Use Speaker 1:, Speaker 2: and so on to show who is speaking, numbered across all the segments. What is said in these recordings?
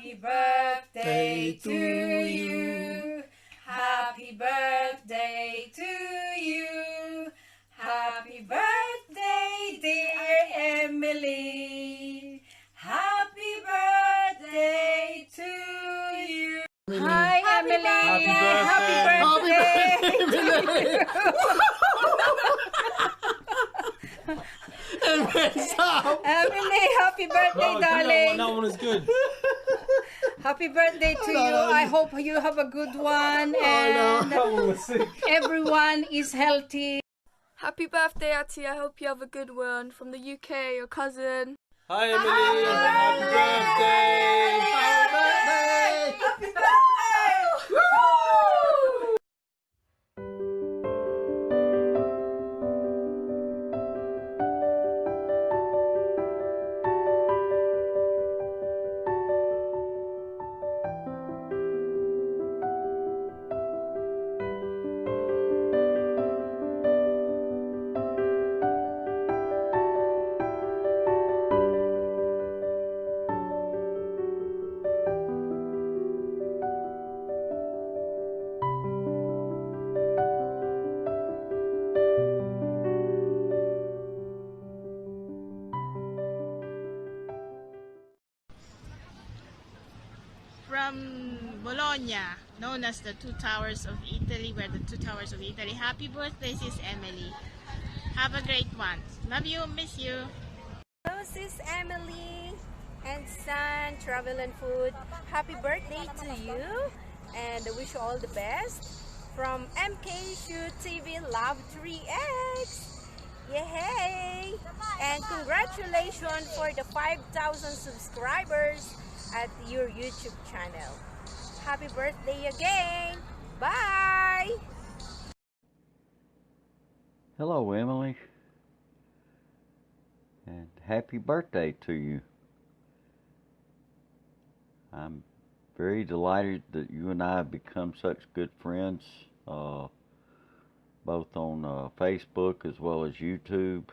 Speaker 1: Happy birthday to you. Happy birthday to you. Happy birthday, dear Emily. Happy birthday to you. Hi, Emily. Happy birthday. Emily, happy birthday, darling.
Speaker 2: That one is good.
Speaker 1: Happy birthday to you. I hope you have a good one and everyone is healthy.
Speaker 3: Happy birthday, Auntie. I hope you have a good one. From the UK, your cousin.
Speaker 2: Hi, Emily. Happy birthday.
Speaker 1: Happy birthday. Happy birthday. Woo!
Speaker 4: From Bologna, known as the Two Towers of Italy. We're the Two Towers of Italy. Happy birthday, sis Emily. Have a great one. Love you, miss you.
Speaker 5: Hello, sis Emily and son, Travel and Food. Happy birthday to you and I wish you all the best. From MK Shoot TV Love 3X. Yay! And congratulations for the 5,000 subscribers at your YouTube channel. Happy birthday again. Bye.
Speaker 6: Hello, Emily, and happy birthday to you. I'm very delighted that you and I have become such good friends, both on Facebook as well as YouTube.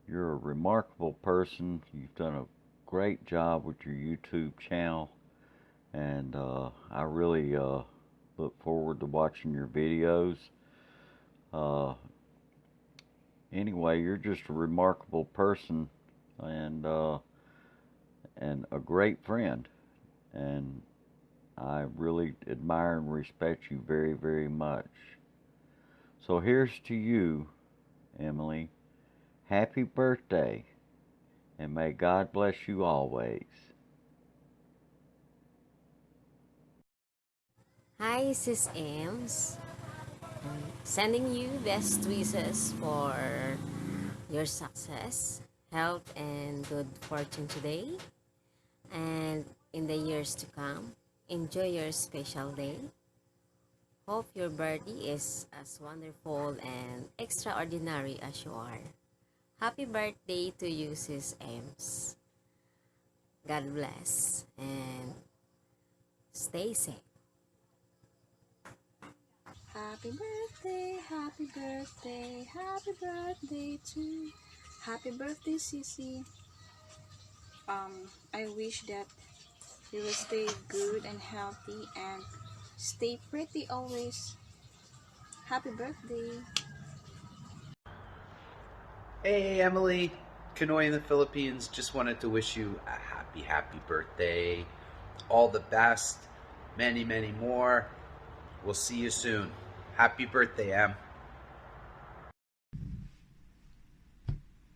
Speaker 6: You're a remarkable person. You've done a great job with your YouTube channel, and I really look forward to watching your videos. Anyway, you're just a remarkable person and a great friend, and I really admire and respect you very, very much. So here's to you, Emily. Happy birthday, and may God bless you always.
Speaker 7: Hi, Sis Ems. Sending you best wishes for your success, health, and good fortune today. And in the years to come, enjoy your special day. Hope your birthday is as wonderful and extraordinary as you are. Happy birthday to you, Sis Ems. God bless and stay safe.
Speaker 8: Happy birthday, happy birthday, happy birthday to you. Happy birthday, Sissy. I wish that you will stay good and healthy and stay pretty always. Happy birthday.
Speaker 9: Hey Emily, Canoy in the Philippines. Just wanted to wish you a happy birthday. All the best, many more. We'll see you soon. Happy birthday, Em.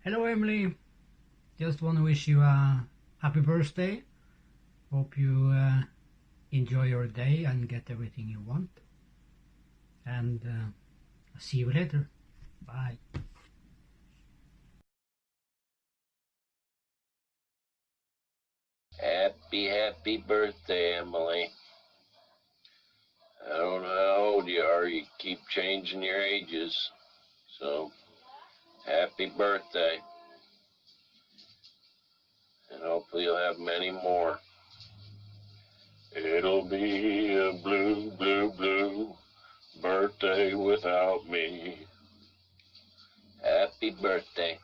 Speaker 10: Hello, Emily. Just want to wish you a happy birthday. Hope you enjoy your day and get everything you want. And see you later. Bye.
Speaker 11: Happy birthday, Emily. I don't know how old you are. You keep changing your ages. So, happy birthday. And hopefully you'll have many more. It'll be a blue birthday without me. Happy birthday.